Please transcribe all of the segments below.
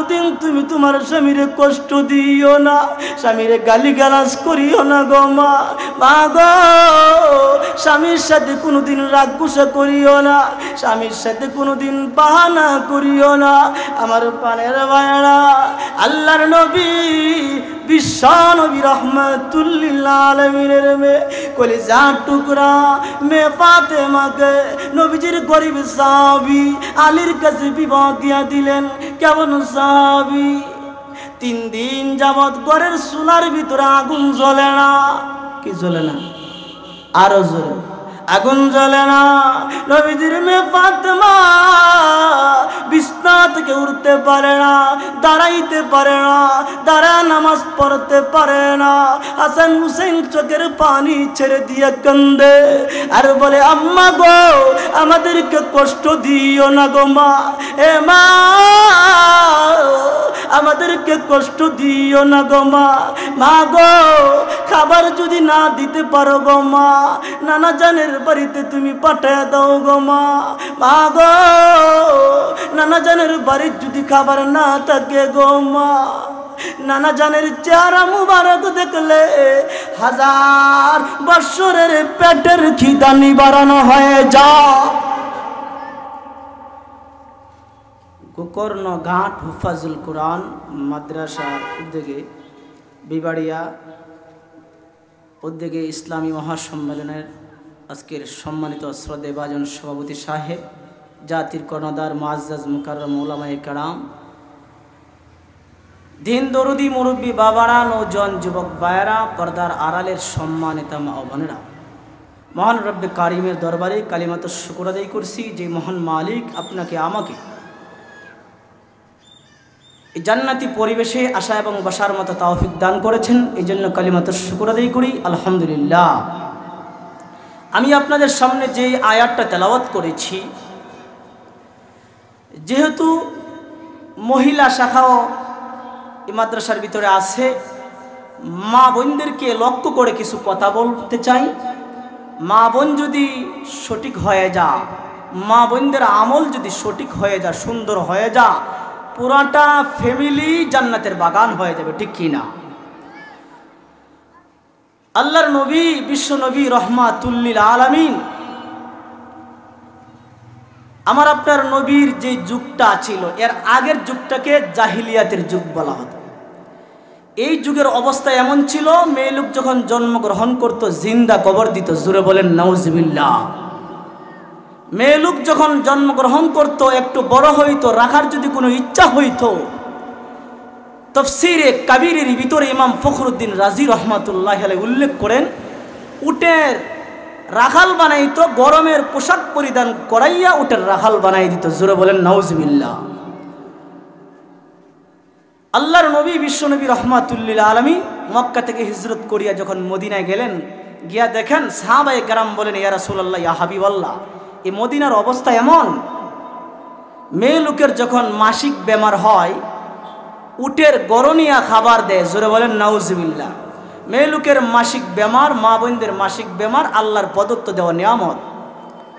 কোনোদিন তুমি তোমার স্বামীরে কষ্ট দিও না, স্বামীরে গালিগালাজ করিও না গো মা। মা গো, স্বামীর সাথে কোনোদিন রাগ গুসা করিও না, স্বামীর সাথে কোনোদিন বাহানা করিও না। আমার প্রাণের ভাইরা, আল্লাহর নবী বিশ্ব নবী রহমাতুল লিল আলামিনের মেয়ে কলিজার টুকরা মেয়ে ফাতেমাকে নবীজির গরিব সাহাবী আলীর কাছে বিবাহ দিয়া দিলেন। কেমন সাহাবী? 3 দিন যাবৎ ঘরের চুলার ভিতরে আগুন জ্বলে না। কি জ্বলে না? আরো জ্বলে, আগুন জ্বলে না। নবীজির মেয়ে ফাতেমা বিছনা থেকে উঠতে পারে না, দাঁড়াইতে পারে না, দাঁড়ায় নামাজ পড়তে পারে না। হাসান হুসেন চোখের পানি ছেড়ে দিয়ে কান্দে আর বলে, আম্মা গো, আমাদেরকে কষ্ট দিও না গো মা। এ মা, আমাদেরকে কষ্ট দিও না গো মা। মা গো, খাবার যদি না দিতে পারো গো মা, নানা জানের বাড়িতে তুমি পাঠায় দাও গো মা। মা গো, নানা জানের বাড়ির যদি খাবার না থাকে গো মা, নানা জানের চেহারা মুবারক দেখলে 1000 বৎসরের পেটের খিদা নিবারণ হয়ে যায়। গোকর্ণ ঘাট হুফাজুল কোরআন মাদ্রাসার উদ্যোগে বিবাড়িয়া উদ্যোগে ইসলামী মহাসম্মেলনের আজকের সম্মানিত শ্রদ্ধেভাজন সভাপতি সাহেব, জাতির কর্ণধার মুআজ্জাজ মুকাররম উলামায়ে কেরাম, দিন দরুদি মুরব্বী বাবারা, নৌজওয়ান যুবক ভাইয়েরা, পর্দার আড়ালের সম্মানিত মা ও বোনেরা, মহান রব্বে কারিমের দরবারে কালিমাত শুকর আদায় করছি যে মহান মালিক আপনাকে আমাকে এই জান্নাতি পরিবেশে আসা এবং বসার মতো তৌফিক দান করেছেন। এই জন্য কালিমাত শুকর আদায় করি, আলহামদুলিল্লাহ। আমি আপনাদের সামনে যে আয়াতটা তেলাওয়াত করেছি, যেহেতু মহিলা শাখাও এই মাদ্রাসার ভিতরে আছে, মা বোনদেরকে লক্ষ্য করে কিছু কথা বলতে চাই। মা বোন যদি সঠিক হয়ে যা, মা বোনদের আমল যদি সঠিক হয়ে যা, সুন্দর হয়ে যা, পুরাটা ফ্যামিলি জান্নাতের বাগান হয়ে যাবে, ঠিক কি না? আল্লাহর নবী, বিশ্ব নবী রহমাতুল লিল আলামিন, আমার আপনার নবীর যে যুগটা ছিল, এর আগের যুগটাকে জাহিলিয়াতের যুগ বলা হতো। এই যুগের অবস্থা এমন ছিল, মেয়ে লোক যখন জন্মগ্রহণ করত জিন্দা কবর দিত। জুড়ে বলেন নাউজুবিল্লাহ। মেয়ে লোক যখন জন্মগ্রহণ করত, একটু বড় হইতো, রাখার যদি কোনো ইচ্ছা হইতো, তাফসীরে কাবীরের ভিতরে ইমাম ফখরুদ্দিন রাজি রহমাতুল্লাহ আলাইহি উল্লেখ করেন, উটের রাখাল বানাইতো, গরমের পোশাক পরিধান করাইয়া উটের রাখাল বানাই দিত। জোরে বলেন নাউজুবিল্লাহ। আল্লাহর নবী বিশ্ব নবী রহমাতুল লিল আলামিন মক্কা থেকে হিজরত করিয়া যখন মদিনায় গেলেন, গিয়া দেখেন সাহাবায়ে কেরাম বলেন, ইয়া রাসূলুল্লাহ, ইয়া হাবিবাল্লাহ, এই মদিনার অবস্থা এমন, মেয়ে লোকের যখন মাসিক বেমার হয়, উটের গরনিয়া খাবার দেয়। জোরে বলেন নাউজুবিল্লাহ। মেয়ে লোকের মাসিক বেমার, মা বোনদের মাসিক বেমার আল্লাহর প্রদত্ত দেওয়া নিয়ামত।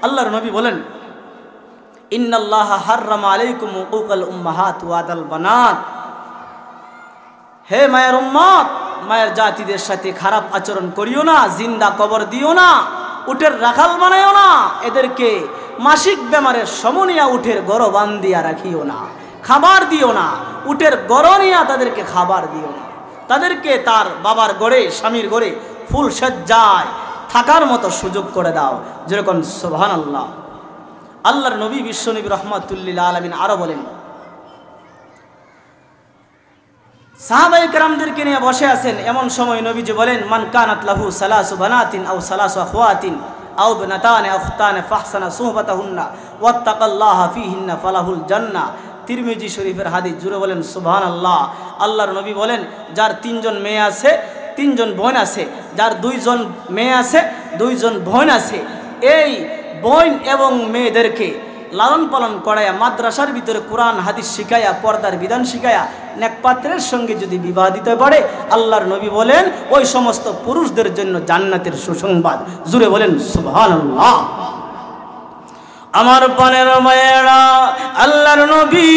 আল্লাহর নবী বলেন, ইন্নাল্লাহা হাররামা আলাইকুম উকুকাল উম্মাহাত ওয়া আদাল বানাত। হে মায়ের উম্মত, মায়ের জাতিদের সাথে খারাপ আচরণ করিও না, জিন্দা কবর দিও না, উটের রাখাল বানাইও না, এদেরকে মাসিক বেমারের সমনিয়া উটের গড় বান্ধিয়া রাখিও না, খাবার দিও না, উটের গরনিয়া তাদেরকে খাবার দিও না, তাদেরকে তার বাবার গড়ে, স্বামীর গড়ে ফুল সজ্জায় থাকার মতো সুযোগ করে দাও। যেরকম সুবহানাল্লাহ। আল্লাহর নবী বিশ্ব নবী রহমাতুল লিল আলামিন আরো বলেন, সাহাবায়ে কেরামদেরকে নিয়ে বসে আছেন, এমন সময় নবীজি বলেন, মান কানাত লাহু সালাসু বানাতিন আও সালাসু আখওয়াতিন আও বিনাতান আখতান ফাহসানা সুহবাতাহুন্না ওয়াত্তাকাল্লাহা ফীহিন্না ফালাহুল জান্নাহ। তিরমিজি শরীফের হাদিস। জুড়ে বলেন সুবহানাল্লাহ। আল্লাহর নবী বলেন, যার 3 জন মেয়ে আছে, 3 জন বোন আছে, যার 2 জন মেয়ে আছে, 2 জন বোন আছে, এই বোন এবং মেয়েদেরকে লালন পালন করায়া, মাদ্রাসার ভিতরে কোরআন হাদিস শিখায়া, পর্দার বিধান শিখায়া, নেকপাত্রের সঙ্গে যদি বিবাহ দিতে পারে, আল্লাহর নবী বলেন ওই সমস্ত পুরুষদের জন্য জান্নাতের সুসংবাদ। জুড়ে বলেন সুবহানাল্লাহ। আমার পানের মায়েরা, আল্লাহর নবী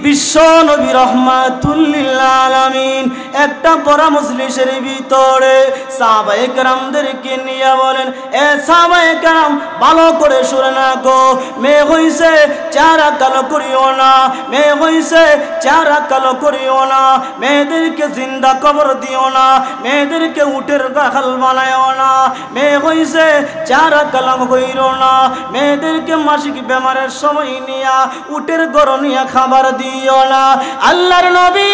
বিশ্ব বিশ্ব নবী রাহমাতুল লিল আলামিন একটা বড় মজলিসের ভিতরে সাহাবায়ে কেরামদেরকে নিয়ে বলেন, এ সাহাবায়ে কেরাম ভালো করে শুনে না গো, মেয়ে হইছে চেহারা কালো করিও না, মেয়ে হইছে চেহারা কালো করিও না, মেয়েদেরকে জিন্দা কবর দিও না, মেয়েদেরকে উটের গাখাল বানায়ও না, মেয়ে হইছে চেহারা কালো কইরো না, মেয়েদেরকে মাসিক বেমারের সময় নিয়া উটের গরম নিয়া খাবার দিও না। আল্লাহর নবী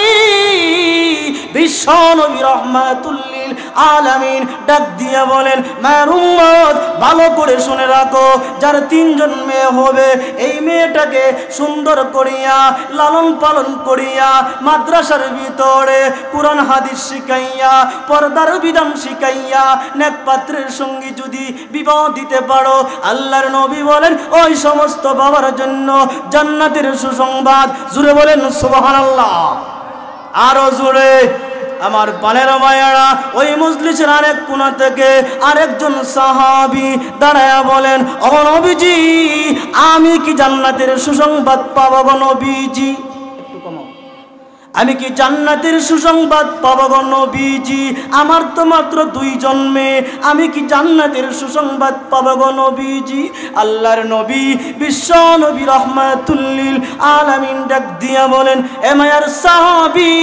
বিশ্ব নবী রাহমাতুল লিল আলামিন ডাক দিয়া বলেন, মায়ের উম্মত ভালো করে শুনে রাখো, যার তিনজন মেয়ে হবে এই মেয়েটাকে সুন্দর করিয়া লালন পালন করিয়া মাদ্রাসার ভিতরে কুরআন হাদিস শিখাইয়া পর্দার বিধান শিখাইয়া নেক পাত্রের সঙ্গে যদি বিবাহ দিতে পারো, আল্লাহর নবী বলেন ওই সমস্ত বাবার জন্য জান্নাতের সুসংবাদ। জুড়ে বলেন সুবহানাল্লাহ, আরো জুড়ে। আমার পানের ভাইয়ারা, ওই মজলিসের আরেক কোণা থেকে আরেকজন সাহাবী দাঁড়ায়া বলেন, ও নবীজি আমি কি জান্নাতের সুসংবাদ পাবো গো নবীজি? একটু কমাও। আমি কি জান্নাতের সুসংবাদ পাবো গো নবীজি? আমার তো মাত্র দুইজন মেয়ে, আমি কি জান্নাতের সুসংবাদ পাবো গো নবীজি? আল্লাহর নবী বিশ্ব নবী রাহমাতুল লিল আলামিন ডাক দিয়া বলেন, এ মায়ার সাহাবী,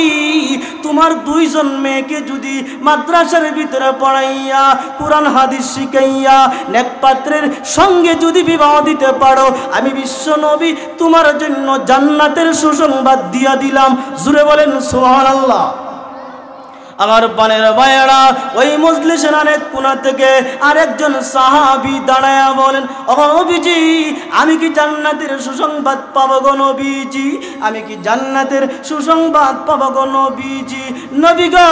তোমার দুইজন মেয়েকে যদি মাদ্রাসার ভিতরে পড়াইয়া কুরআন হাদিস শিখাইয়া নেক পাত্রের সঙ্গে যদি বিবাহ দিতে পারো, আমি বিশ্ব নবী তোমার জন্য জান্নাতের সুসংবাদ দিয়া দিলাম। জুড়ে বলেন সুবহানাল্লাহ। আমার পানের ভাইয়েরা, ওই মজলিসের আরেক কোণা থেকে আরেকজন সাহাবী দাঁড়ায়া বলেন, ও নবীজি আমি কি জান্নাতের সুসংবাদ পাবো গো নবীজি? আমি কি জান্নাতের সুসংবাদ পাবো গো নবীজি? নবী গো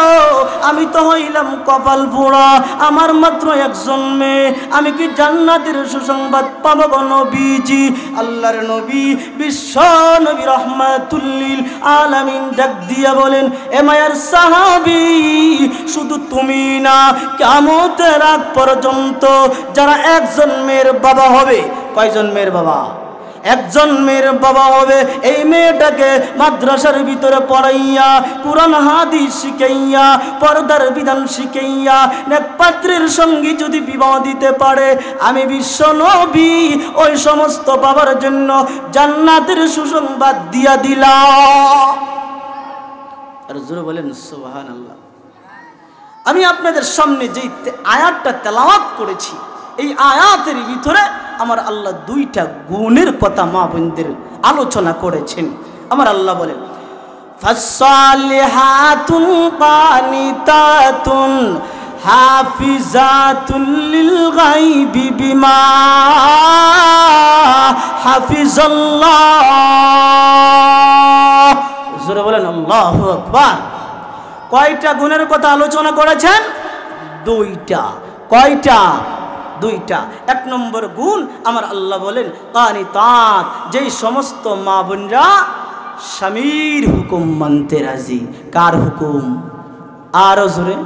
আমি তো হইলাম কপাল পোড়া, আমার মাত্র একজন মেয়ে, আমি কি জান্নাতের সুসংবাদ পাবো গো নবীজি? আল্লাহর নবী বিশ্ব নবী রাহমাতুল লিল আলামিন ডাক দিয়া বলেন, এ মায়ার সাহাবী, শুধু তুমি না, কিয়ামতের আগ পর্যন্ত যারা একজন মেয়ের বাবা হবে, কয়জন মেয়ের বাবা? একজন মেয়ের বাবা হবে, এই মেয়েটাকে মাদ্রাসার ভিতরে পড়াইয়া কুরআন হাদিস শিখাইয়া পর্দার বিধান শিখাইয়া নেক পাত্রের সঙ্গে যদি বিবাহ দিতে পারে, আমি বিশ্ব নবী ওই সমস্ত বাবার জন্য জান্নাতের সুসংবাদ দিয়া দিলাম। আর জোরে বলেন সুবহানাল্লাহ। আমি আপনাদের সামনে যে আয়াতটা তেলাওয়াত করেছি, এই আয়াতের ভিতরে আমার আল্লাহ দুইটা গুণের কথা মা বোনদের আলোচনা করেছেন। আমার আল্লাহ বলেন, ফাসসালিহাতুন কানিতাতুন হাফিজাতুল লিল গায়বি বিমা হাফিজাল্লাহ। জোরে বলেন আল্লাহু আকবার। কয়টা গুণের কথা আলোচনা করেছেন? দুইটা। কয়টা? দুইটা। এক নম্বর গুণ আমার আল্লাহ বলেন কানিতাত, যেই সমস্ত মা বোনরা স্বামীর হুকুম মানতে রাজি। কার হুকুম? আরো জোরে।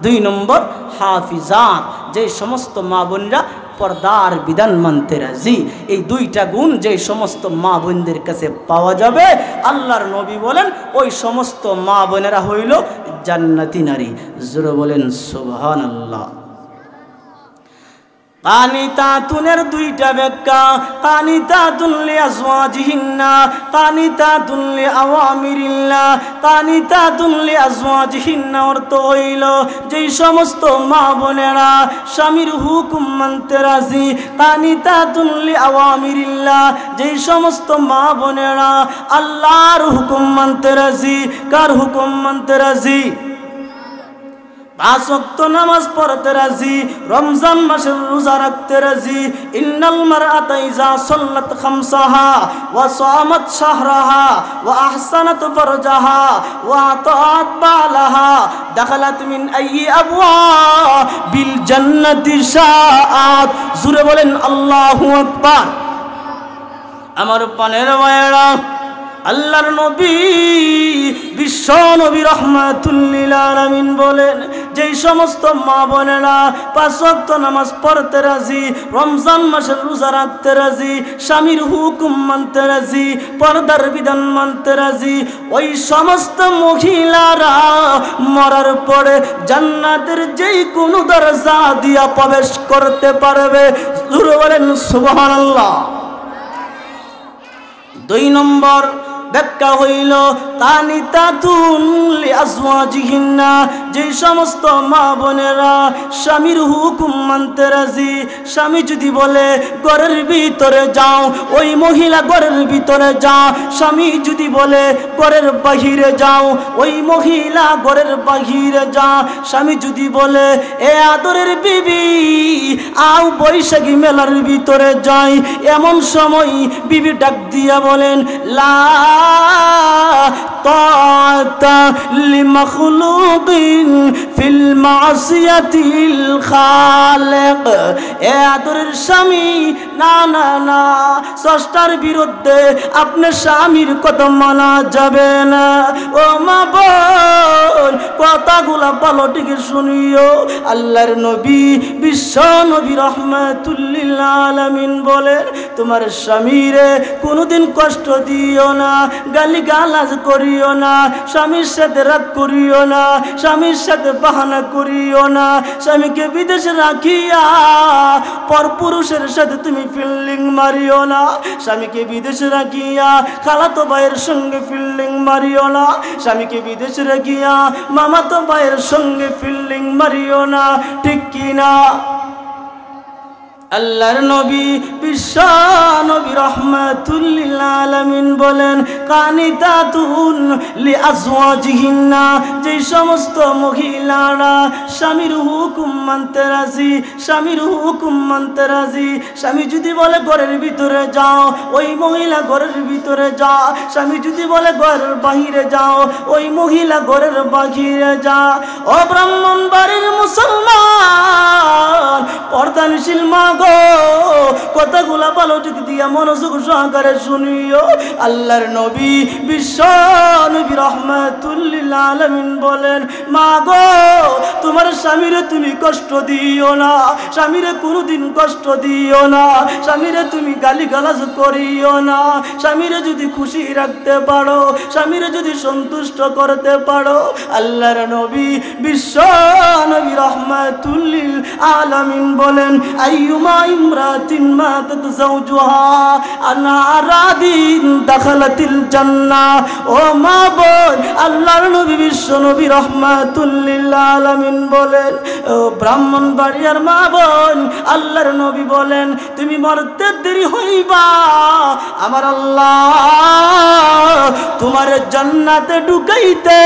দুই নম্বর হাফিজাত, যেই সমস্ত মা বোনরা পর্দার বিধান মানতে রাজি। এই দুইটা গুণ যে সমস্ত মা বোনদের কাছে পাওয়া যাবে, আল্লাহর নবী বলেন ওই সমস্ত মা বোনেরা হইল জান্নাতি নারী। জোরে বলেন সুবহানাল্লাহ। কানিতাতুনের দুইটা ব্যাখ্যা, কানিতাতুন লিআজওয়াজিহিন্না, কানিতাতুন লিআওয়ামিরিল্লাহ। কানিতাতুন লিআজওয়াজিহিন্না অর্থ হইল যেই সমস্ত মা বোনেরা স্বামীর হুকুম মানতে রাজি। কানিতাতুন লিআওয়ামিরিল্লাহ, যেই সমস্ত মা বোনেরা আল্লাহর হুকুম মানতে রাজি। কার হুকুম মানতে রাজি? 5 ওয়াক্ত নামাজ পড়তে রাজি, রমজান মাসের রোজা রাখতে রাজি। ইন্নাল মারআতা ইযা সাল্লাত খামসাহা ওয়া সামাত শাহরাহা ওয়া আহসানাত ফারজাহা ওয়া আতাআত বালাহা দাখালাত মিন আইয়ি আবওয়াবিল জান্নাতি শাআত। জোরে বলেন আল্লাহু আকবার। আমার পানের ভাইয়েরা, আল্লাহর নবী বিশ্ব নবী রাহমাতুল লিল আলামিন বলেন যেই সমস্ত মা বোনেরা 5 ওয়াক্ত নামাজ পড়তে রাজি, রমজান মাসের রোজা রাখতে রাজি, স্বামীর হুকুম মানতে রাজি, পর্দার বিধান মানতে রাজি, ওই সমস্ত মহিলারা মরার পরে জান্নাতের যেই কোনো দরজা দিয়া প্রবেশ করতে পারবে। জোরে বলেন সুবহানাল্লাহ। 2 নম্বর ব্যাখ্যা হইল কানিতাতুন লিআজওয়াজিহিন্না, যে সমস্ত মা বোনেরা স্বামীর হুকুম মানতে রাজি। স্বামী যদি বলে ঘরের ভিতরে যাও, ওই মহিলা ঘরের ভিতরে যা। স্বামী যদি বলে ঘরের বাহিরে যাও, ওই মহিলা ঘরের বাহিরে যা। স্বামী যদি বলে এ আদরের বিবি আও বৈশাখী মেলার ভিতরে যাই, এমন সময় বিবি ডাক দিয়া বলেন লা তাআতা লিমাখলুকিন ফিল মাসিয়াতিল খালিক। এ আদরের স্বামী, না না না, স্রষ্টার বিরুদ্ধে আপনার স্বামীর কথা মানা যাবে না। ও মা বোন, কথাগুলা ভালো ঠিক শুনিও। আল্লাহর নবী বিশ্ব নবী রাহমাতুল লিল আলামিন বলেন তোমার স্বামীরে কোনোদিন কষ্ট দিও না, গালি গালাজ করিও না, স্বামীর সাথে রাগ করিও না, স্বামীর সাথে বাহানা করিও না। স্বামীকে বিদেশে রাখিয়া পরপুরুষের সাথে তুমি ফিল্ডিং মারিও না। স্বামীকে বিদেশে রাখিয়া খালাতো ভাইয়ের সঙ্গে ফিল্ডিং মারিও না। স্বামীকে বিদেশে রাখিয়া মামাতো ভাইয়ের সঙ্গে ফিল্ডিং মারিও না, ঠিক কিনা? আল্লাহর নবী বিশ্ব নবী রাহমাতুল লিল আলামিন বলেন কানিতাতুন লিআজওয়াজিহিন্না, যে সমস্ত মহিলারা স্বামীর হুকুম মানতে রাজি, স্বামীর হুকুম মানতে রাজি। স্বামী যদি বলে ঘরের ভিতরে যাও, ওই মহিলা ঘরের ভিতরে যা। স্বামী যদি বলে ঘরের বাহিরে যাও, ওই মহিলা ঘরের বাহিরে যা। ও ব্রাহ্মণ বাড়ির মুসলমান পর্দানশীল মা গো, কথাগুলা ভালো ঠিক দিয়া মনোযোগ সহকারে শুনিও। আল্লাহর নবী বিশ্ব নবী রাহমাতুল লিল আলামিন বলেন মা গো, তোমার স্বামীরে তুমি কষ্ট দিও না, স্বামীরে কোনোদিন কষ্ট দিও না, স্বামীরে তুমি গালিগালাজ করিও না। স্বামীরে যদি খুশি রাখতে পারো, স্বামীরে যদি সন্তুষ্ট করতে পারো, আল্লাহর নবী বিশ্ব নবী রাহমাতুল লিল আলামিন বলেন আইয়ুমা ইমরাতিন মাতাত যাওজুহা আনা রাদিন দাখালাতিল জান্নাহ। ও মা বোন, আল্লাহর নবী বিশ্ব নবী রাহমাতুল লিল আলামিন বলেন ও ব্রাহ্মণবাড়িয়ার মা বোন, আল্লাহর নবী বলেন তুমি মরতে দেরি হইবা, আমার আল্লাহ তোমার জান্নাতে ঢুকাইতে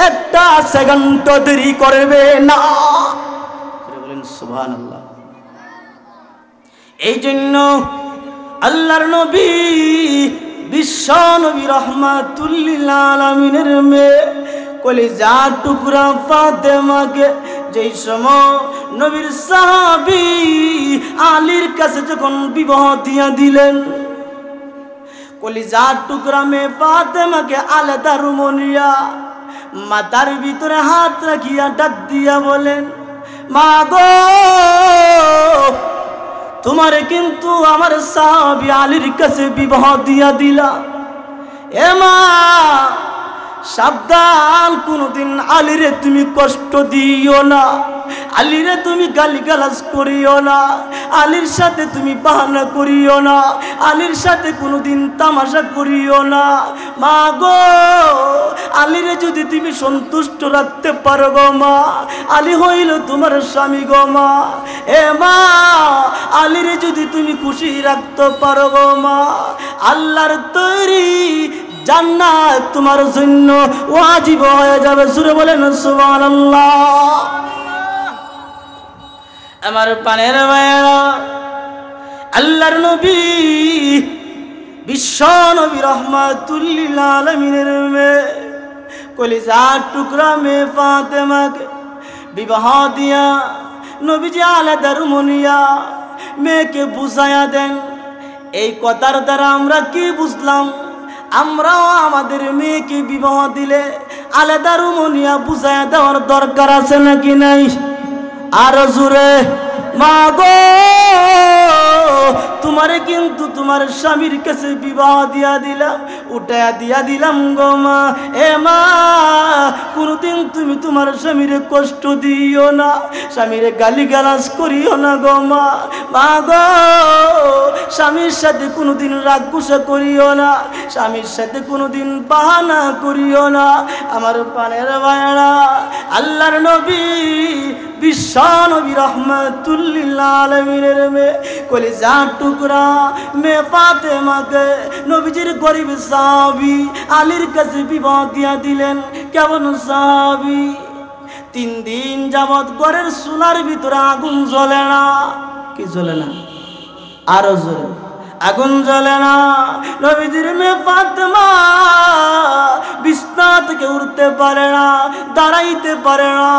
একটা সেকেন্ড দেরি করবে না। বলেন সুবহানাল্লাহ। এই জন্য আল্লাহর নবী বিশ্ব নবী রাহমাতুল লিল আলামিনের মেয়ে কলিজার টুকরা ফাতেমাকে যেই সময় নবীর সাহাবী আলীর কাছে যখন বিবাহ দিয়া দিলেন, কলিজার টুকরা মেয়ে ফাতেমাকে আলাদা রুমনিয়া মাথার ভিতরে হাত রাখিয়া ডাক দিয়া বলেন মা গো, তোমারে কিন্তু আমার সাহাবী আলীর কাছে বিবাহ দিয়া দিলা। এ মা সাবধান, কোনদিন আলীরে তুমি কষ্ট দিও না, আলীরে তুমি গালিগালাজ করিও না, আলীর সাথে তুমি বাহানা করিও না, আলীর সাথে কোনোদিন তামাশা করিও না। মা গো, আলীরে যদি তুমি সন্তুষ্ট রাখতে পারো গো মা, আলী হইল তোমার স্বামী গো মা। এ মা, আলীরে যদি তুমি খুশি রাখতে পারো গো মা, আল্লাহর তৈরি জান্নাত তোমার জন্য ওয়াজিব হয়ে যাবে। সুরে বলেন সুবহানাল্লাহ। আমার পানের ভাইয়েরা, আল্লাহর নবী বিশ্ব নবী রাহমাতুল লিল আলামিনের মেয়ে কলিজার টুকরা মেয়ে ফাতেমাকে বিবাহ দিয়া নবীজি আলাদা রুমনিয়া মেয়েকে বুঝায়া দেন। এই কথার দ্বারা আমরা কি বুঝলাম? আমরাও আমাদের মেয়েকে বিবাহ দিলে আলাদা রুমনিয়া বুঝায় দেওয়ার দরকার আছে নাকি নাই? আর জোরে, মা গো তোমারে কিন্তু তোমার স্বামীর কাছে বিবাহ দিয়া দিলাম, উঠায়া দিয়া দিলাম গো মা। এ মা, কোনদিন তুমি তোমার স্বামীরে কষ্ট দিও না, স্বামীরে গালিগালাজ করিও না গো মা। মা গো স্বামীর সাথে কোনোদিন রাগ গুসা করিও না, স্বামীর সাথে কোনোদিন বাহানা করিও না। আমার প্রাণের ভাইরা, আল্লাহর নবী বিশ্ব নবী রহমাতুল লিল আলামিনের মেয়ে কলিজার টুকরা মেয়ে ফাতেমাকে নবীজির গরিব সাহাবী আলীর কাছে বিবাহ দিয়া দিলেন। কেমন সাহাবী? 3 দিন যাবত ঘরের চুলার ভিতরে আগুন জ্বলে না। কি জ্বলে না? আরো জোরে, আগুন জ্বলে না। নবীজির মেয়ে ফাতেমা বিছনা থেকে উঠতে পারে না, দাঁড়াইতে পারে না,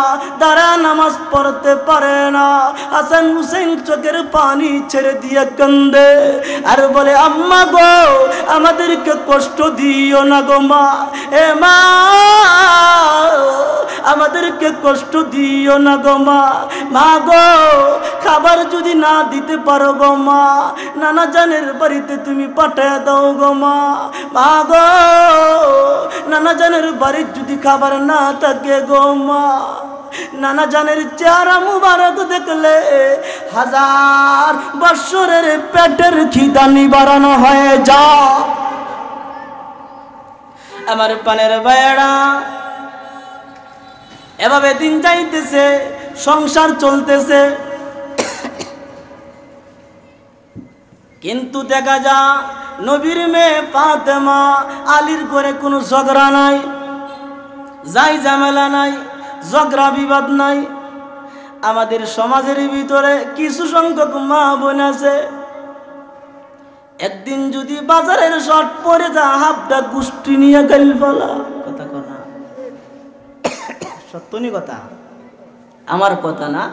দাঁড়ায় নামাজ পড়তে পারে না। হাসান হুসেন চোখের পানি ছেড়ে দিয়ে কান্দে আর বলে, আম্মা গো আমাদেরকে কষ্ট দিও না গো মা। এ মা, আমাদেরকে কষ্ট দিও না গো মা। মা গো খাবার যদি না দিতে পারো গো মা, নানা জানের বাড়িতে তুমি পাঠায় দাও গো মা। মা গো নানা জানের বাড়ির যদি খাবার না থাকে গো মা, নানা জানের চেহারা মুবারক দেখলে 1000 বৎসরের পেটের খিদা নিবারণ হয়ে যা। আমার পানের ভাইয়েরা, এভাবে দিন যাইতেছে, সংসার চলতেছে, কিন্তু দেখা যা নবীর মেয়ে ফাতেমা আলীর ঘরে কোনো ঝগড়া নাই, যাই ঝামেলা নাই, ঝগড়া বিবাদ নাই। আমাদের সমাজের ভিতরে কিছু সংখ্যক মা বোন আছে, একদিন যদি বাজারের শর্ট পরে যা হাফটা গোষ্ঠী নিয়ে গেল বলা কথা কথা সত্যনি কথা, আমার কথা না,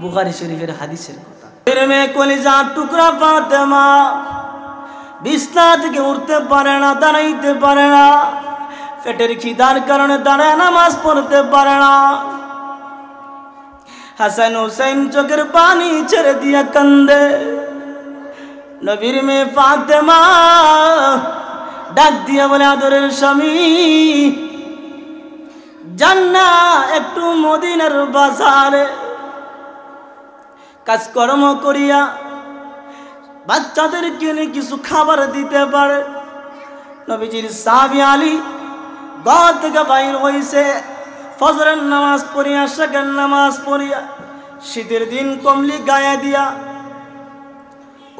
বুখারী শরীফের হাদিসের কথা। মেয়ে কলিজার টুকরা ফাতেমা বিছনা থেকে উঠতে পারে না, দাঁড়াইতে পারে না, পেটের খিদার কারণে দাঁড়ায় নামাজ পড়তে পারে না। হাসান হুসেন চোখের পানি ছেড়ে দিয়া কান্দে। নবীর মেয়ে ফাতেমা ডাক দিয়া বলে, আদরের স্বামী জান্না একটু মদিনার বাজারে কাজকর্ম করিয়া বাচ্চাদেরকে নিয়ে কিছু খাবার দিতে পারে। নবীজির সাহাবী আলী ঘর থেকে বাইর হইছে, ফজরের নামাজ পড়িয়া, শাকের নামাজ পড়িয়া, শীতের দিন কমলি গায়ে দিয়া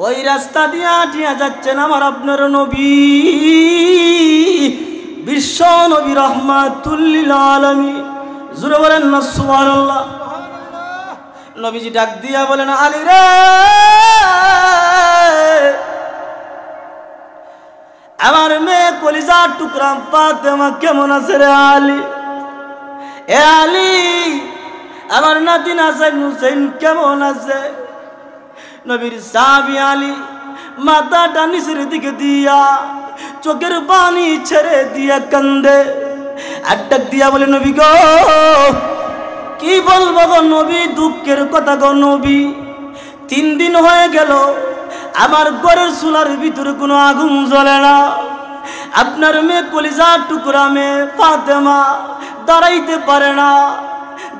ওই রাস্তা দিয়া হাঁটিয়া যাচ্ছেন আমার আপনার নবী বিশ্ব নবী রহমাতুল লিল আলামিন। জোরে বলেন না সুবহানাল্লাহ। নবীজি ডাক দিয়া বলেন, আলী রে, আমার মেয়ে কলিজার টুকরা ফাতেমা কেমন আছে রে আলী? এ আলী, আমার নাতিন হাসান হুসেন কেমন আছে? নবীর সাহাবী আলী মাথাটা নিচের দিকে দিয়া চোখের পানি ছেড়ে দিয়া কান্দে আর ডাক দিয়া বলে, নবী গো কি বলবো গো নবী, দুঃখের কথা গো নবী। 3 দিন হয়ে গেল আমার ঘরের চুলার ভিতরে কোনো আগুন জ্বলে না। আপনার মেয়ে কলিজার টুকরা মেয়ে ফাতেমা দাঁড়াইতে পারে না,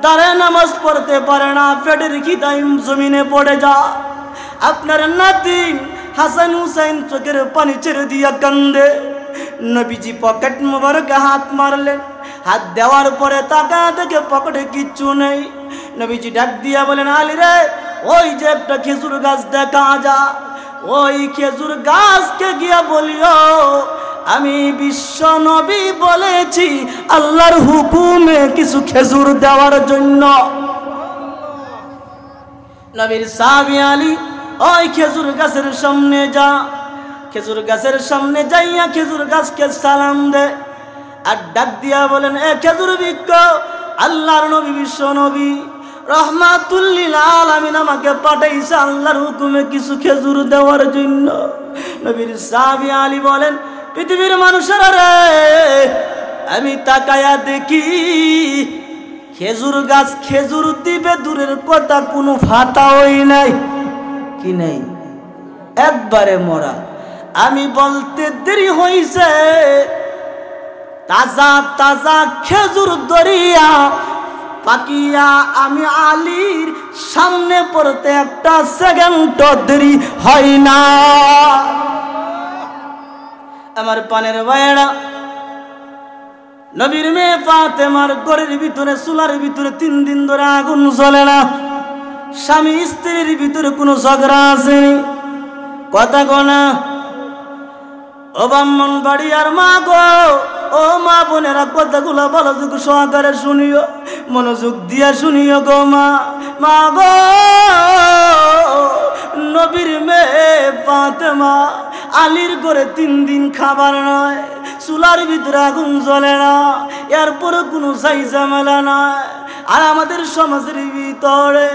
দাঁড়ায় নামাজ পড়তে পারে না, পেটের খিদায় জমিনে পড়ে যা। আপনার নাতিন হাসান হুসাইন চোখের পানি ছেড়ে দিয়া কান্দে। নবীজি পকেট মোবারকে হাত মারলেন, হাত দেওয়ার পরে তাকা দেখে পকেটে কিচ্ছু নেই। নবীজি ডাক দিয়া বলেন, আলী রে, ওই যে একটা খেজুর গাছ দেখা যা, ওই খেজুর গাছকে গিয়া বলিও আমি বিশ্ব নবী বলেছি আল্লাহর হুকুমে কিছু খেজুর দেওয়ার জন্য। নবীর সাহাবী আলী ওই খেজুর গাছের সামনে যা, খেজুর গাছের সামনে যাইয়া খেজুর গাছকে সালাম দে আর ডাক দিয়া বলেন, এ খেজুর বৃক্ষ, আল্লাহর নবী বিশ্ব নবী রহমাতুল লিল আলামিন আমাকে পাঠাইছে আল্লাহর হুকুমে কিছু খেজুর দেওয়ার জন্য। নবীর সাহাবী আলী বলেন, পৃথিবীর মানুষেরা রে, আমি তাকায়া দেখি খেজুর গাছ খেজুর দিবে দূরের কথা, কোনো ফাটাওই নাই। কি নেই? একবারে মরা। আমি বলতে দেরি হইছে, তাজা তাজা খেজুর দরিয়া পাকিয়া আমি আলীর সামনে পড়তে একটা সেকেন্ড দেরি হয় না। আমার পানের ভাইয়েরা, নবীর মেয়ে ফাতেমার ঘরের ভিতরে চুলার ভিতরে 3 দিন ধরে আগুন জ্বলে না। স্বামী স্ত্রীর ভিতরে কোনো ঝগড়া আসেনি, কথা গোনা। ও ব্রাহ্মণ বাড়ি আর মা গো, ও মা বোনেরা, কথাগুলো মনোযোগ সহকারে শুনিও, মনোযোগ দিয়া শুনিও গো মা। মা গো, নবীর মেয়ে ফাতেমা আলীর ঘরে 3 দিন খাবার নয়, চুলার ভিতরে আগুন জ্বলে না, এরপরে কোনো যাই ঝামেলা নাই। আর আমাদের সমাজের ভিতরে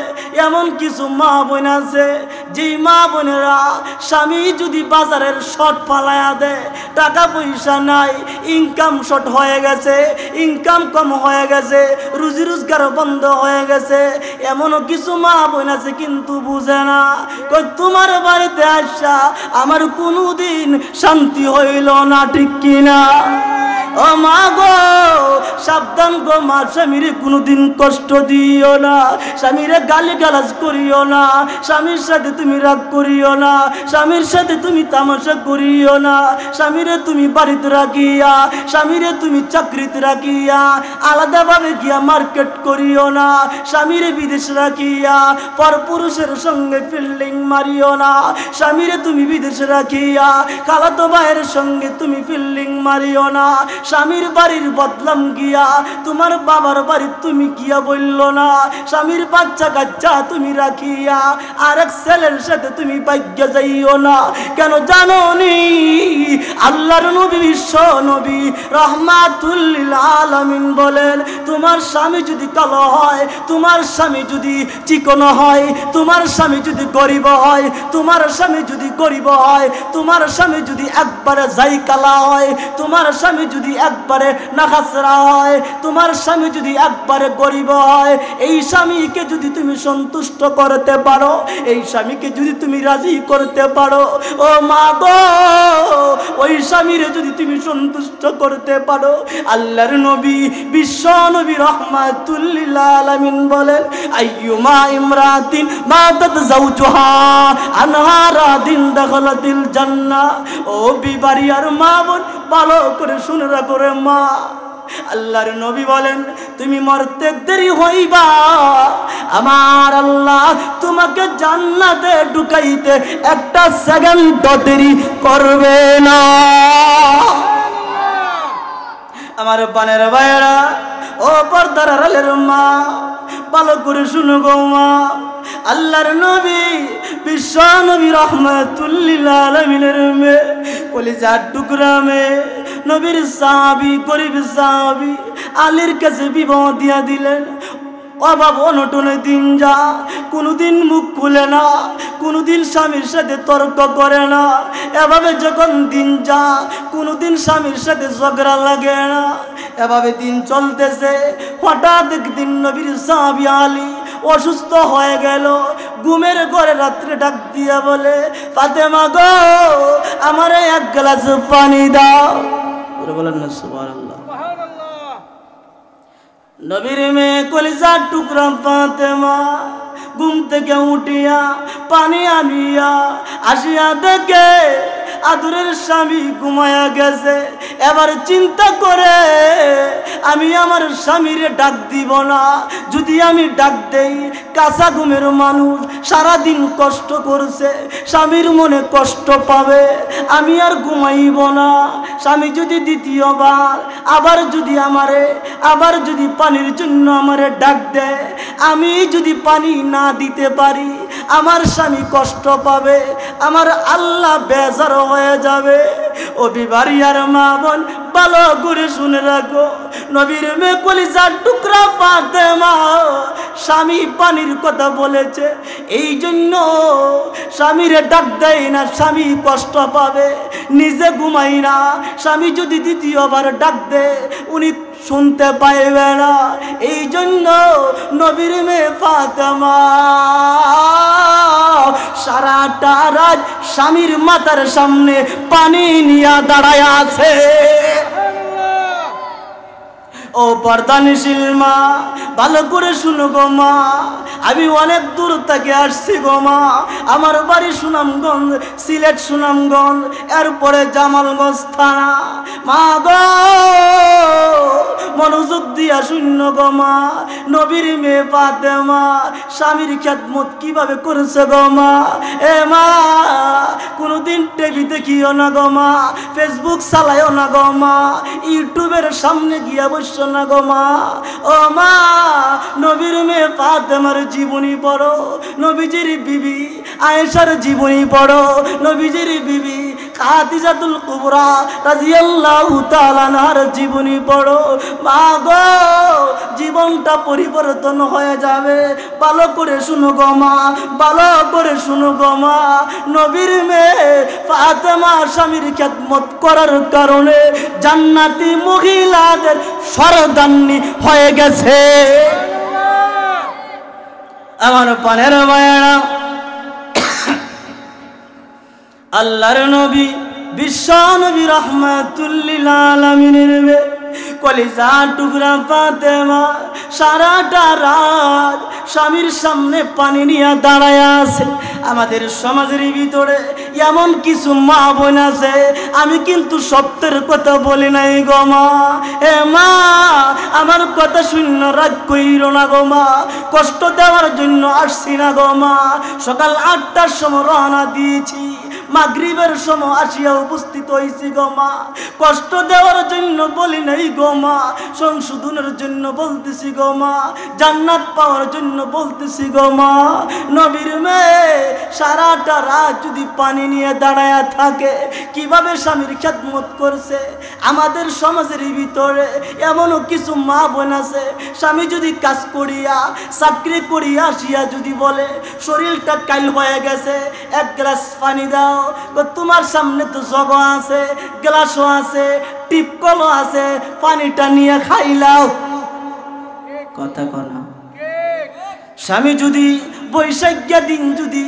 এমন কিছু মা বোন আছে, যেই মা বোনেরা স্বামী যদি বাজারের শর্ট ফালায়া দেয়, টাকা পয়সা নাই, ইনকাম শর্ট হয়ে গেছে, ইনকাম কম হয়ে গেছে, রুজি রোজগার বন্ধ হয়ে গেছে, এমনও কিছু মা বোন আছে কিন্তু বুঝে না। তোমার বাড়িতে আসা আমার কোনোদিন শান্তি হইল না, ঠিক কিনা? ও মা গো, সাবধান গো মা, স্বামীরে কোনোদিন কষ্ট দিও না, স্বামীরে গালি গালাজ করিও না, স্বামীর সাথে তুমি রাগ করিও না, স্বামীর সাথে তুমি তামাশা করিও না, স্বামীরে তুমি বাড়িতে রাখিয়া, স্বামীরে তুমি চাকরিতে রাখিয়া আলাদাভাবে গিয়া মার্কেট করিও না, স্বামীরে বিদেশ রাখিয়া পরপুরুষের সঙ্গে ফিল্ডিং মারিও না, স্বামীরে তুমি বিদেশে রাখিয়া খালাতো ভাইয়ের সঙ্গে তুমি ফিল্ডিং মারিও না, স্বামীর বাড়ির বদলাম গিয়া তোমার বাবার বাড়ি তুমি গিয়া বলল না, স্বামীর বাচ্চা কাচ্চা তুমি রাখিয়া আরেক ছেলের সাথে তুমি ভাগ্য যাইও না। কেন জানো নি? আল্লাহর নবী, বিশ্ব নবী রহমাতুল লিল আলামিন বলেন, তোমার স্বামী যদি কালো হয়, তোমার স্বামী যদি চিকন হয়, তোমার স্বামী যদি গরিব হয়, তোমার স্বামী যদি গরিব হয়, তোমার স্বামী যদি একবারে যাই কালা হয়, তোমার স্বামী যদি একবারে নাখাসরা হয়, তোমার স্বামী যদি একবারে গরিব হয়, এই স্বামীকে যদি তুমি সন্তুষ্ট করতে পারো, এই স্বামীকে যদি তুমি রাজি করতে পারো, ও মা গো, ওই স্বামীরে যদি তুমি সন্তুষ্ট করতে পারো, আল্লাহর নবী, বিশ্ব নবী রহমাতুল লিল আলামিন বলেন, আইয়ুমা ইমরাতিন মাতাত যাওজুহা আনহা রাদিন দাখালাতিল জান্নাহ। ও বিবাড়ি আর মা বোন, ভালো করে শুনে রাখো রে মা। আল্লাহর নবী বলেন, তুমি মরতে দেরি হইবা, আমার আল্লাহ তোমাকে জান্নাতে ঢুকাইতে একটা সেকেন্ড দেরি করবে না। আমার পানের ভাইয়েরা, ও পর্দার আড়ালের মা, ভালো করে শুনো গো মা। আল্লাহর নবী, বিশ্ব নবী রহমাতুল লিল আলামিনের মেয়ে, কলিজার টুকরা মেয়ে, নবীর সাহাবী, গরিব সাহাবী আলীর কাছে বিবাহ দিয়া দিলেন। অভাব অনটনে দিন যা, কোনোদিন মুখ খুলে না, কোনোদিন স্বামীর সাথে তর্ক করে না, এভাবে যখন দিন যা, কোনোদিন স্বামীর সাথে ঝগড়া লাগে না, এভাবে দিন চলতেছে। হঠাৎ একদিন নবীর সাহাবী আলী অসুস্থ হয়ে গেল। ঘুমের ঘরে রাত্রে ডাক দিয়া বলে, ফাতেমা গো, আমারে 1 গ্লাস পানি দাও। বলেন না সুবহানাল্লাহ। নবীর মেয়ে কলিজার টুকরা ফাতেমা ঘুম থেকে উঠিয়া পানি আনিয়া আসিয়া দেখে আদরের স্বামী ঘুমায়া গেছে। এবার চিন্তা করে, আমি আমার স্বামীরে ডাক দিব না, যদি আমি ডাক দেই, কাঁচা ঘুমের মানুষ সারাদিন কষ্ট করছে, স্বামীর মনে কষ্ট পাবে, আমি আর ঘুমাইব না। স্বামী যদি দ্বিতীয়বার আবার যদি পানির জন্য আমারে ডাক দেয়, আমি যদি পানি না দিতে পারি, আমার স্বামী কষ্ট পাবে, আমার আল্লাহ বেজার হয়ে যাবে। ও বিবারিয়ার মা বোন ভালো করে শুনে রাখো, নবীর মেয়ে কলিজার টুকরা ফাতেমা স্বামী পানির কথা বলেছে, এই জন্য স্বামীরে ডাক দেয় না, স্বামী কষ্ট পাবে, নিজে ঘুমাই না। স্বামী যদি দ্বিতীয়বার ডাক দেয় উনি শুনতে পাইবে না, এই জন্য নবীর মেয়ে ফাতেমা সারাটা রাত স্বামীর মাথার সামনে পানি নিয়ে দাঁড়ায় আছে। ও পর্দানিশীল মা ভালো করে শুনো গো মা, আমি অনেক দূর থেকে আসছি গো মা, আমার বাড়ি সুনামগঞ্জ, সিলেট সুনামগঞ্জ, এরপরে জামালগঞ্জ থানা। মা গো মনোযোগ দিয়া শূন্য গো মা, নবীর মেয়ে ফাতেমা স্বামীর খেদমত কিভাবে করেছে গো মা। এ মা কোনোদিন টিভি দেখিও না গো মা, ফেসবুক চালাইও না গো মা, ইউটিউবের সামনে গিয়া বসো না গো মা। ও মা নবীর মেয়ে ফাতেমার জীবনী পড়ো, নবীজির বিবি আয়েশার জীবনী পড়ো, নবীজির বিবি খাদিজাতুল কুবরা রাদিয়াল্লাহু তাআলা আনহার জীবনী পড়ো। মা গো জীবনটা পরিবর্তন হয়ে যাবে। ভালো করে শুনো গো মা, ভালো করে শুনো গো মা, নবীর মেয়ে ফাতেমা স্বামীর খেদমত করার কারণে জান্নাতি মহিলাদের সরদান্নি হয়ে গেছে। আমার পানের মায়েরা, আল্লাহর নবী বিশ্ব নবী রাহমাতুল লিল আলামিনের মেয়ে কলিজা টুকরা ফাতেমা সারাটা রাত স্বামীর সামনে পানি নিয়ে দাঁড়ায় আছে। আমাদের সমাজের ভিতরে এমন কিছু মা বোন আছে, আমি কিন্তু সত্যের কথা বলি নাই গো মা। এ মা আমার কথা শূন্য রাগ কইরো না গো মা, কষ্ট দেওয়ার জন্য আসছি না গো মা। সকাল 8টার সময় রওনা দিয়েছি, মাগরিবের সময় আসিয়া উপস্থিত হয়েছি গো মা। কষ্ট দেওয়ার জন্য বলি নাই গো মা, সংশোধনের জন্য বলতেছি গো মা, জান্নাত পাওয়ার জন্য বলতেছি গো মা। নবীর মেয়ে সারাটা রাত যদি পানি নিয়ে দাঁড়ায়া থাকে, কিভাবে স্বামীর খেদমত করছে। আমাদের সমাজের ভিতরে এমনও কিছু মা বোন আছে, স্বামী যদি কাজ করিয়া চাকরি করিয়া আসিয়া যদি বলে শরীরটা কাইল হয়ে গেছে, এক গ্লাস পানি দাও, তোমার সামনে তো জগ আছে, গ্লাসও আছে, টিপকলও আছে, পানিটা নিয়ে খাইলাও। কথা কনা স্বামী যদি বৈশাখ দিন যদি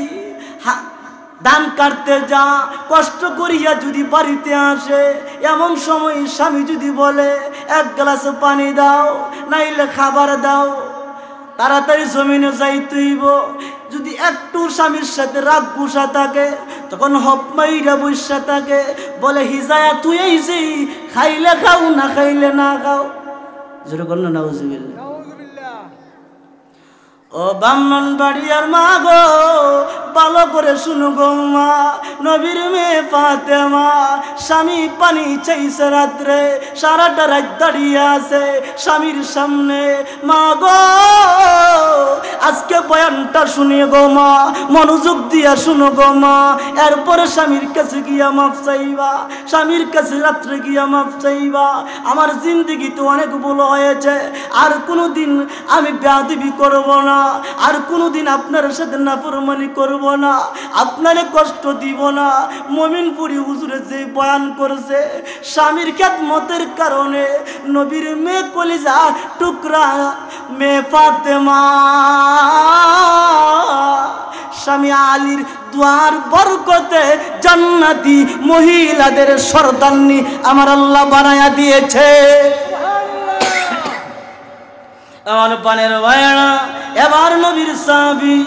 ধান কাটতে যা কষ্ট করিয়া যদি বাড়িতে আসে, এমন সময় স্বামী যদি বলে এক গ্লাস পানি দাও, নাইলে খাবার দাও, তাড়াতাড়ি জমিনে যাইতেইব। যদি একটু স্বামীর সাথে রাগ গুসা থাকে, তখন হপ মাইরা বসা থাকে, বলে হিজায়া তুই এইছি, খাইলে খাও না খাইলে না খাও। যেরকম না নাউজুবিল্লাহ। ও ব্রাহ্মণ বাড়িয়ার মা গো ভালো করে শুনো গো মা, নবীর মেয়ে ফাতেমা স্বামী পানি চাইছে রাত্রে, সারাটা রাত দাঁড়িয়ে আছে স্বামীর সামনে। মা গো আজকে বয়ানটা শুনিয়ে গো মা, মনোযোগ দিয়া শুনো গো মা। এরপরে স্বামীর কাছে গিয়া মাফ চাইবা, স্বামীর কাছে রাত্রে গিয়া মাফ চাইবা। আমার জিন্দেগিতে অনেক ভুল হয়েছে, আর কোনোদিন আমি বেয়াদবি করব না, আর কোনোদিন আপনার সাথে নাফরমানি করব না, আপনারে কষ্ট দিব না। মমিনপুরি হুজুরে যে বয়ান করেছে, স্বামীর খেদমতের কারণে নবীর মেয়ে কলিজা টুকরা মেয়ে ফাতেমা স্বামী আলীর দুয়ার বরকতে জান্নাতি মহিলাদের সরদান্নি আমার আল্লাহ বানায়া দিয়েছে। আমার পানের ভাইরা, এবার নবীর সাহাবী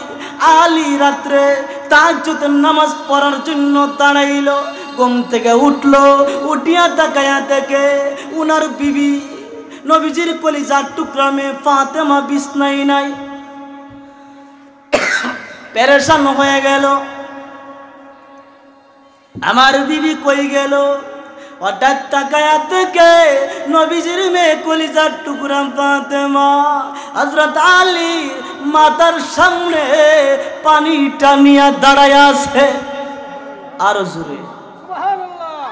আলী রাত্রে তাহাজ্জুদের নামাজ পড়ার জন্য দাঁড়াইল। ঘুম থেকে উঠলো, উঠিয়া তাকায়া থেকে উনার বিবি নবীজির কলিজার টুকরা মেয়ে ফাতেমা বিছনায় নাই। পেরেশান হয়ে গেল, আমার বিবি কই গেল। হঠাৎ তাকায়া থেকে নবীজির মেয়ে কলিজার টুকরা ফাতেমা হযরত আলীর মাথার সামনে পানিটা নিয়ে দাঁড়ায় আছে। আর জোরে সুবহানাল্লাহ।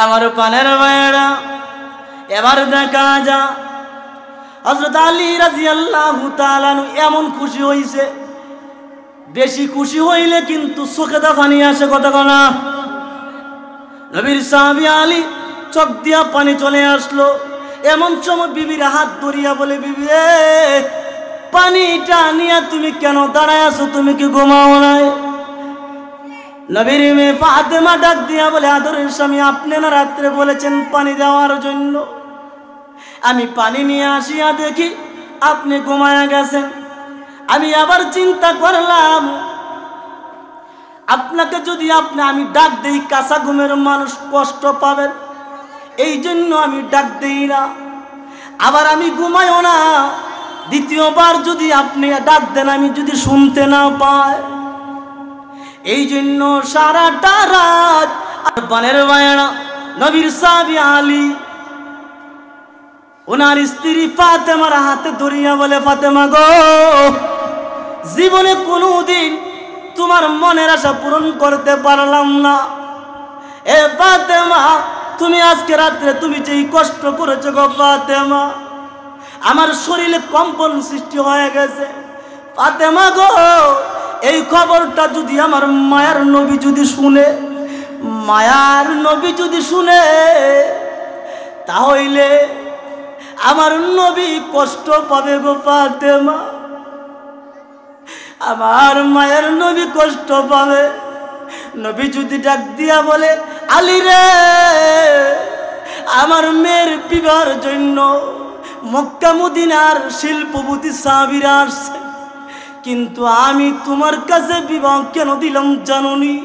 আমার পানের ভাইয়েরা, এবার দেখা যা হযরত আলী রাদিয়াল্লাহু তাআলা এমন খুশি হইছে, বেশি খুশি হইলে কিন্তু চোখে দা পানি আসে, কথা কনা। নবীর সাহাবী আলী চোখ দিয়া পানি চলে আসলো। এমন সময় বিবির হাত ধরিয়া বলে, বিবি পানিটা নিয়ে তুমি কেন দাঁড়ায় আছো, তুমি কি ঘুমাও নাই? নবীর মেয়ে ফাতেমা ডাক দিয়া বলে, আদরের স্বামী, আপনি না রাত্রে বলেছেন পানি দেওয়ার জন্য, আমি পানি নিয়ে আসিয়া দেখি আপনি ঘুমায়া গেছেন। আমি আবার চিন্তা করলাম আপনাকে যদি আমি ডাক দেই, কাঁচা ঘুমের মানুষ কষ্ট পাবেন, এই জন্য আমি ডাক দেই না। আবার আমি ঘুমাইও না, দ্বিতীয়বার যদি আপনি ডাক দেন আমি যদি শুনতে না পাই, এই জন্য সারাটা রাত। আর পানের ভাইয়েরা, নবীর সাহাবী আলী ওনার স্ত্রী ফাতেমার হাতে ধরিয়া বলে, ফাতেমা গো, জীবনে কোনোদিন তোমার মনের আশা পূরণ করতে পারলাম না। এ ফাতেমা, তুমি আজকে রাত্রে তুমি যেই কষ্ট করেছো গো ফাতেমা, আমার শরীরে কম্পন সৃষ্টি হয়ে গেছে। ফাতেমা গো, এই খবরটা যদি আমার মায়ার নবী যদি শুনে, মায়ার নবী যদি শুনে, তাহলে আমার নবী কষ্ট পাবে গো ফাতেমা, আমার মায়ের নবী কষ্ট পাবে। নবী যদি ডাক দিয়া বলে, আলী রে, আমার মেয়ের বিবাহের জন্য মক্কা মদিনার শিল্পপতি সাহাবীরা আসছে, কিন্তু আমি তোমার কাছে বিবাহ কেন দিলাম জানোনি?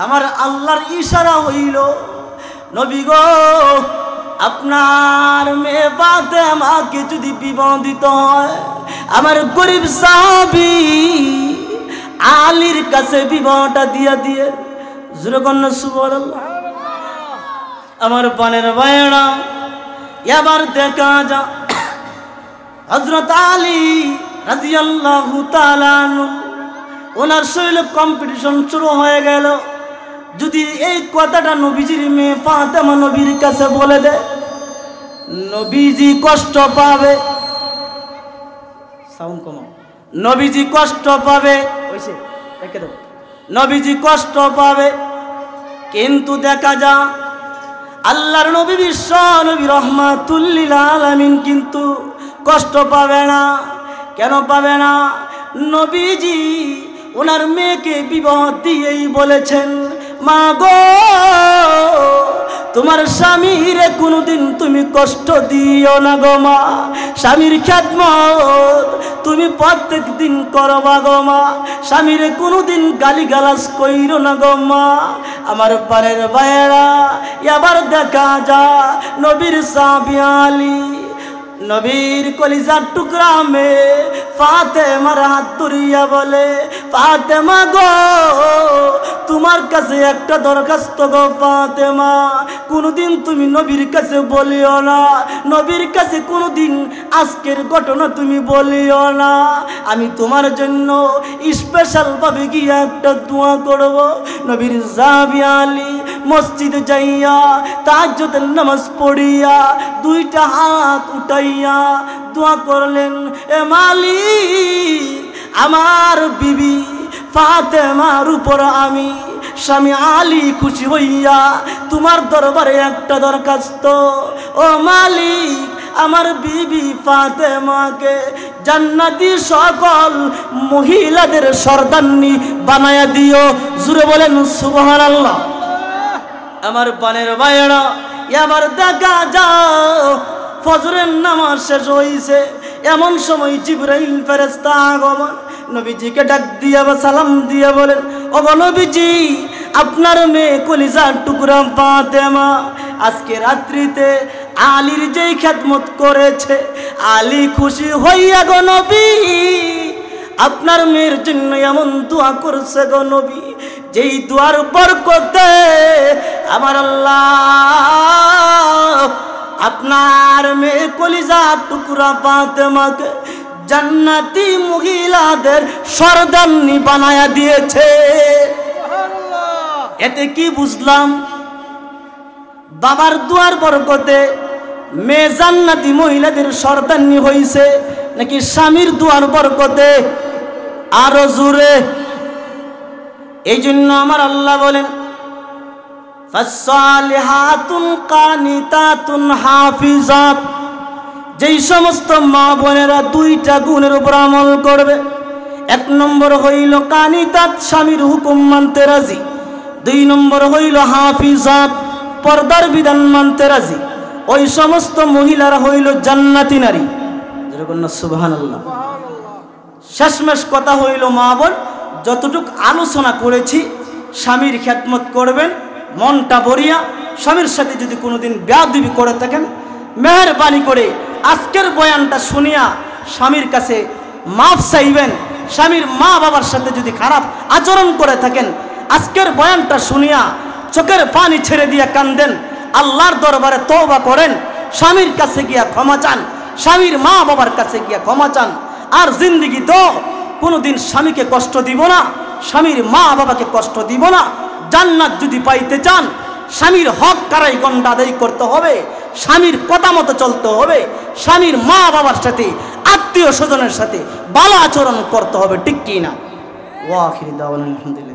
আমার আল্লাহর ইশারা হইল, নবী গো, আপনার মেয়ে ফাতেমাকে যদি বিবাহ দিতে হয়, আমার গরিব সাহাবী আলীর কাছে বিবাহটা দিয়া দিয়ে। জোরে কন্যা সুবহানাল্লাহ। আমার পানের ভাইয়েরা, এবার দেখা যা হযরত আলী রাদিয়াল্লাহু তাআলা আনহু, ওনার শরীরে কম্পিটিশন শুরু হয়ে গেল। যদি এই কথাটা নবীজির মেয়ে ফাতেমা নবীর কাছে বলে দেয়, নবীজি কষ্ট পাবে। সাউন্ড কমাও। নবীজি কষ্ট পাবে, নবীজি কষ্ট পাবে। কিন্তু দেখা যা আল্লাহর নবী, বিশ্ব নবী রহমাতুল লিল আলামিন কিন্তু কষ্ট পাবে না। কেন পাবে না? নবীজি ওনার মেয়েকে বিবাহ দিয়েই বলেছেন, মা গো, তোমার স্বামীরে কোনোদিন তুমি কষ্ট দিও না গো মা, স্বামীর খেদমত তুমি প্রত্যেক দিন করবা গো মা, স্বামীরে কোনোদিন গালিগালাজ কইরো না গো মা। আমার পারের ভাইয়েরা, এবার দেখা যা নবীর সাহাবী আলী, নবীর কলিজার টুকরা মেয়ে ফাতেমার হাত ধরিয়া বলে, ফাতেমা গো, তোমার কাছে একটা দরখাস্ত গো ফাতেমা, কোনোদিন তুমি নবীর কাছে বলিও না, নবীর কাছে কোনোদিন আজকের ঘটনা তুমি বলিও না। আমি তোমার জন্য স্পেশাল ভাবে গিয়ে একটা দোয়া করব। নবীর সাহাবী আলী মসজিদে যাইয়া তাহাজ্জুদের নামাজ পড়িয়া দুইটা হাত উঠাইয়া দোয়া করলেন, এ মালিক, আমার বিবি ফাতেমার উপর আমি স্বামী আলী খুশি হইয়া তোমার দরবারে একটা দরখাস্ত, ও মালিক, আমার বিবি ফাতেমাকে জান্নাতি সকল মহিলাদের সর্দান্নি বানায়া দিও। জুড়ে বলেন সুবহানাল্লাহ। আমার পানের ভাইয়েরা, এবার দেখা যাও ফজরের নামাজ শেষ হইছে, এমন সময় জিবরাইল ফেরেশতা আগমন, নবীজিকে ডাক দিয়া বা সালাম দিয়া বলেন, ও নবীজি, আপনার মেয়ে কলিজার টুকরা ফাতেমা আজকে রাত্রিতে আলীর যেই খেদমত করেছে, আলী খুশি হইয়া গো নবী আপনার মেয়ের জন্য এমন দোয়া করছে গো নবী, যেই দোয়ার বরকতে আমার আল্লাহ আপনার মেয়ে কলিজার টুকরা ফাতেমাকে জান্নাতি মহিলাদের সর্দান্নি বানায়া দিয়েছে। এতে কি বুঝলাম? বাবার দুয়ার বরকতে মেয়ে জান্নাতি মহিলাদের সর্দানি হইছে নাকি স্বামীর দুয়ার বরকতে? আরো জোরে। এই জন্য আমার আল্লাহ বলেন ফাসসালিহাতুন কানিতাতুন হাফিজাত, যেই সমস্ত মা বোনেরা দুইটা গুণের উপর আমল করবে। এক নম্বর হইল কানিতাত, স্বামীর হুকুম মানতে রাজি। দুই নম্বর হইল হাফিজাত, পর্দার বিধান মানতে রাজি। ওই সমস্ত মহিলারা হইল জান্নাতি নারী। যেরকম না সুবহানাল্লাহ। শেষমেশ কথা হইল মা বোন, যতটুক আলোচনা করেছি স্বামীর খেদমত করবেন মনটা ভরিয়া। স্বামীর সাথে যদি কোনোদিন বেয়াদবি করে থাকেন, মেহেরবানি করে আজকের বয়ানটা শুনিয়া স্বামীর কাছে মাফ চাইবেন। স্বামীর মা বাবার সাথে যদি খারাপ আচরণ করে থাকেন, আজকের বয়ানটা শুনিয়া চোখের পানি ছেড়ে দিয়ে কান্দেন, আল্লাহর দরবারে তওবা করেন, স্বামীর কাছে গিয়া ক্ষমা চান, স্বামীর মা বাবার কাছে গিয়া ক্ষমা চান। আর জিন্দিগি তো কোনোদিন স্বামীকে কষ্ট দিব না, স্বামীর মা বাবাকে কষ্ট দিব না। জান্নাত যদি পাইতে চান, স্বামীর হক কারাই গন্ডা আদায় করতে হবে, স্বামীর কথা মতো চলতে হবে, স্বামীর মা বাবার সাথে আত্মীয় স্বজনের সাথে ভালো আচরণ করতে হবে, ঠিক কি না? ওয়া আখিরি দাওয়ানা আলহামদুলিল্লাহ।